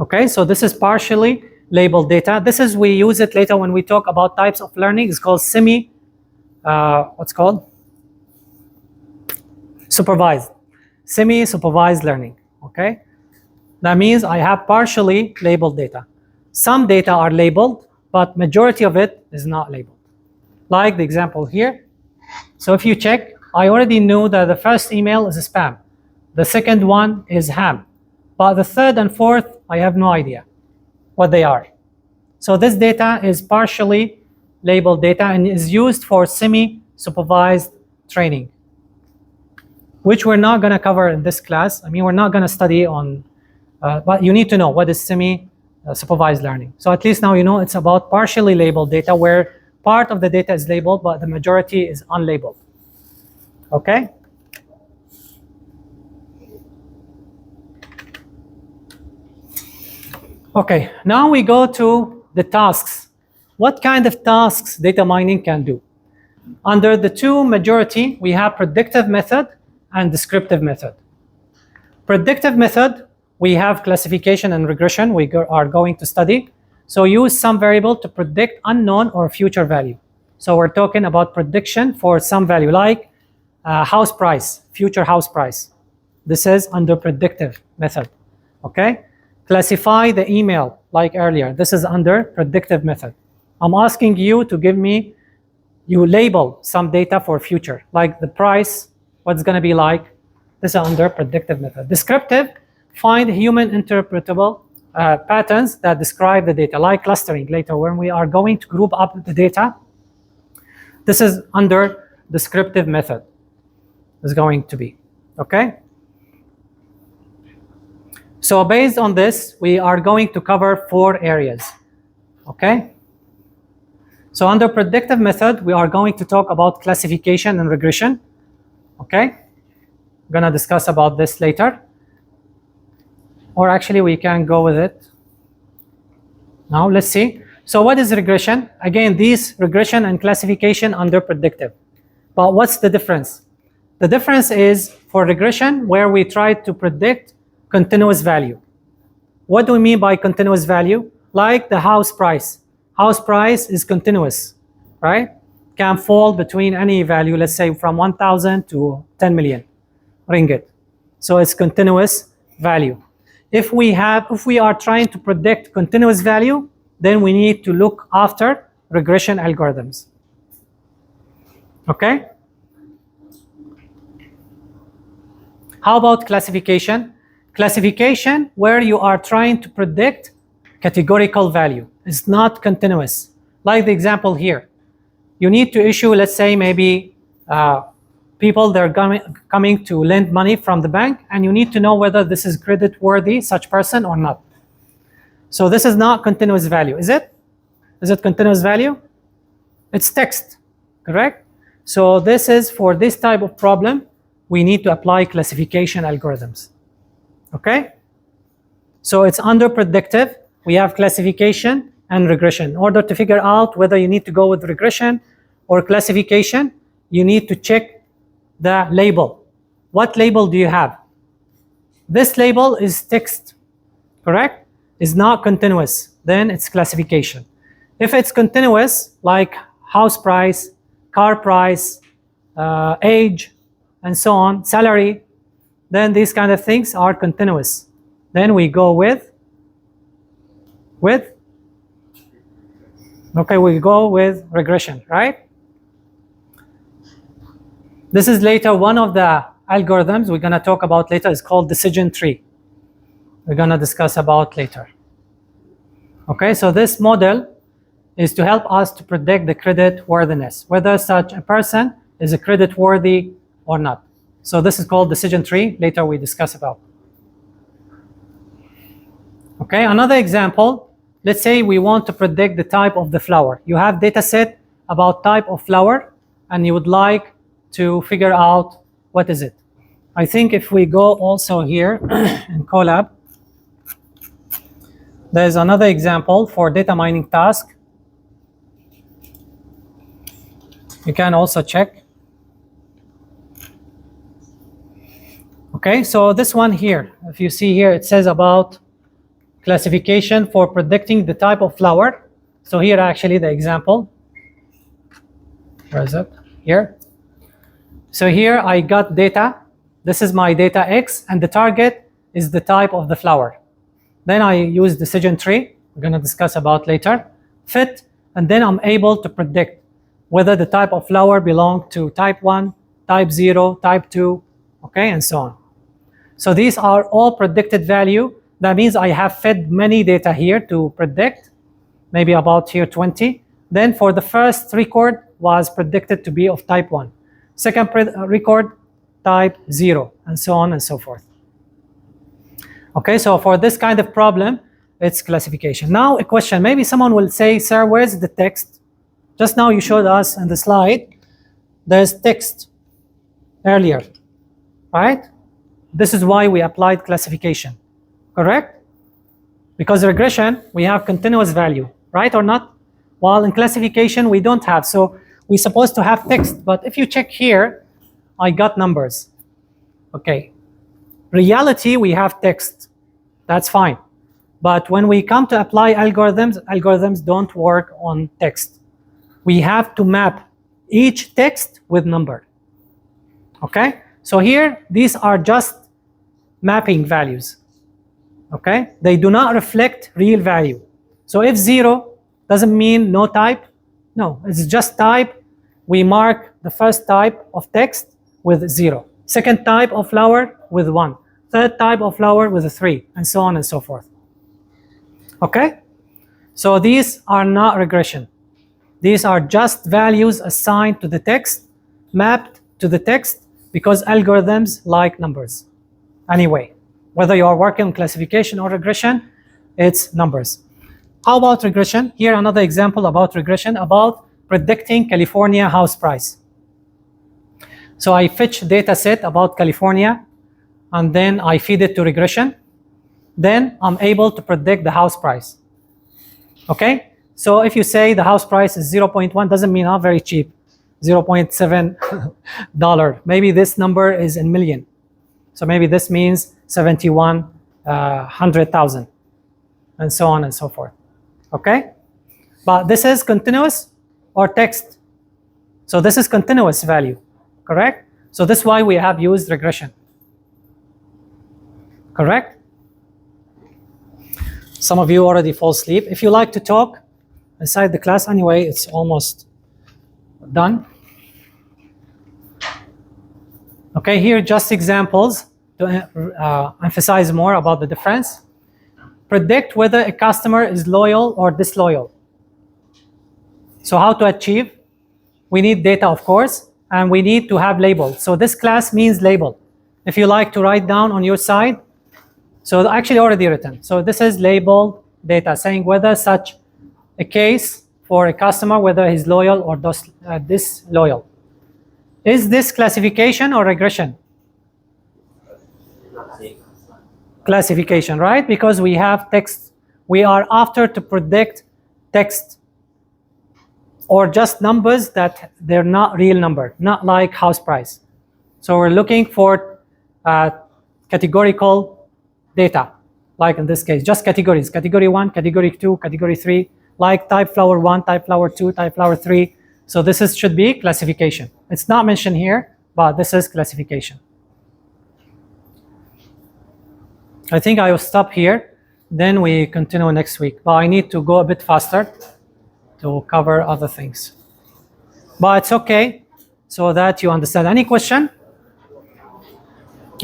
Okay, so this is partially labeled data. This is, we use it later when we talk about types of learning. It's called supervised, semi-supervised learning. Okay, that means I have partially labeled data. Some data are labeled, but majority of it is not labeled. Like the example here. So if you check, I already knew that the first email is a spam. The second one is ham. But the third and fourth, I have no idea what they are. So this data is partially labeled data and is used for semi-supervised training, which we're not going to cover in this class. I mean, we're not going to study on, but you need to know what is semi-supervised learning. So at least now you know it's about partially labeled data where part of the data is labeled, but the majority is unlabeled. Okay? Okay, now we go to the tasks. What kind of tasks data mining can do? Under the two majority, we have predictive method and descriptive method. Predictive method, we have classification and regression we are going to study. So use some variable to predict unknown or future value. So we're talking about prediction for some value, like house price, future house price. This is under predictive method, okay? Classify the email, like earlier. This is under predictive method. I'm asking you to give me, you label some data for future, like the price, what's gonna be like. This is under predictive method. Descriptive, find human interpretable patterns that describe the data, like clustering later when we are going to group up the data. This is under descriptive method, is going to be, okay? So based on this, we are going to cover 4 areas, okay? So under predictive method, we are going to talk about classification and regression, okay? I'm gonna discuss about this later. Or actually we can go with it. Now let's see. So what is regression? Again, these regression and classification under predictive. But what's the difference? The difference is for regression where we try to predict continuous value. What do we mean by continuous value? Like the house price. House price is continuous, right? Can fall between any value, let's say from 1,000 to 10 million ringgit. So it's continuous value. If we are trying to predict continuous value, then we need to look after regression algorithms. Okay? How about classification? Classification, where you are trying to predict categorical value. It's not continuous. Like the example here. You need to issue, let's say, maybe people that are coming to lend money from the bank, and you need to know whether this is credit worthy, such person or not. So this is not continuous value, is it? Is it continuous value? It's text, correct? So this is for this type of problem, we need to apply classification algorithms. Okay? So it's under predictive, we have classification, and regression. In order to figure out whether you need to go with regression or classification, you need to check the label. What label do you have? This label is text, correct? Is not continuous, then it's classification. If it's continuous, like house price, car price, age, and so on, salary, then these kind of things are continuous. Then we go with, okay, we go with regression, right? This is later one of the algorithms we're going to talk about later is called decision tree. We're going to discuss about later. Okay, so this model is to help us to predict the credit worthiness, whether such a person is a credit worthy or not. So this is called decision tree. Later we discuss about. Okay, another example. Let's say we want to predict the type of the flower. You have data set about type of flower, and you would like to figure out what is it. I think if we go also here in Colab, there's another example for data mining task. You can also check. Okay, so this one here, if you see here, it says about classification for predicting the type of flower. So here actually the example. Where is it? Here. So here I got data. This is my data X, and the target is the type of the flower. Then I use decision tree, we're going to discuss about later, fit, and then I'm able to predict whether the type of flower belongs to type 1, type 0, type 2, okay, and so on. So these are all predicted value. That means I have fed many data here to predict, maybe about here 20. Then for the first record was predicted to be of type 1. Second record, type 0, and so on and so forth. Okay, so for this kind of problem, it's classification. Now a question, maybe someone will say, sir, where's the text? Just now you showed us in the slide, there's text earlier, right? This is why we applied classification, correct? Because regression, we have continuous value, right or not? While in classification, we don't have. So we're supposed to have text, but if you check here, I got numbers. Okay. Reality, we have text. That's fine. But when we come to apply algorithms, algorithms don't work on text. We have to map each text with number. Okay? So here, these are just mapping values. Okay? They do not reflect real value. So if 0 doesn't mean no type, no, it's just type. We mark the first type of text with 0. Second type of flower with 1. Third type of flower with a 3, and so on and so forth. Okay? So these are not regression. These are just values assigned to the text, mapped to the text, because algorithms like numbers. Anyway, whether you are working on classification or regression, it's numbers. How about regression? Here another example about regression, about predicting California house price. So I fetch data set about California, and then I feed it to regression. Then I'm able to predict the house price. Okay? So if you say the house price is 0.1, doesn't mean very cheap, $0.7. Maybe this number is in million. So maybe this means 71,100,000, and so on and so forth. Okay? But this is continuous or text. So this is continuous value, correct? So this is why we have used regression. Correct? Some of you already fall asleep. If you like to talk inside the class, anyway, it's almost done. Okay, here just examples to emphasize more about the difference. Predict whether a customer is loyal or disloyal. So how to achieve? We need data, of course, and we need to have labels. So this class means label. If you like to write down on your side, so actually already written. So this is labeled data, saying whether such a case for a customer, whether he's loyal or disloyal. Is this classification or regression? Classification, right? Because we have text. We are after to predict text, or just numbers that they're not real number, not like house price. So we're looking for categorical data, like in this case, just categories, category 1, category 2, category 3, like type flower 1, type flower 2, type flower 3. So this should be classification. It's not mentioned here, but this is classification. I think I will stop here, then we continue next week. But I need to go a bit faster to cover other things. But it's okay, so that you understand. Any question?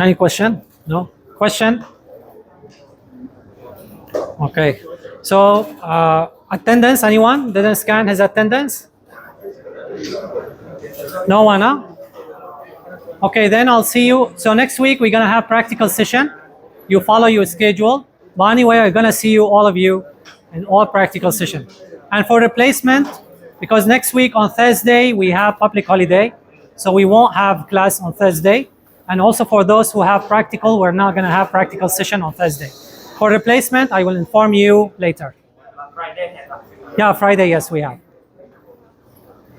Any question? No? Question? Okay. So attendance, anyone didn't scan his attendance? No one, huh? Okay, then I'll see you. So next week we're gonna have practical session. You follow your schedule. But anyway, I'm gonna see you, all of you, in all practical session. And for replacement, because next week on Thursday we have public holiday, so we won't have class on Thursday. And also for those who have practical, we're not gonna have practical session on Thursday. For replacement, I will inform you later. Friday have Yeah, Friday, yes, we have.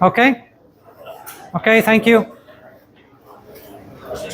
Okay? Okay, thank you.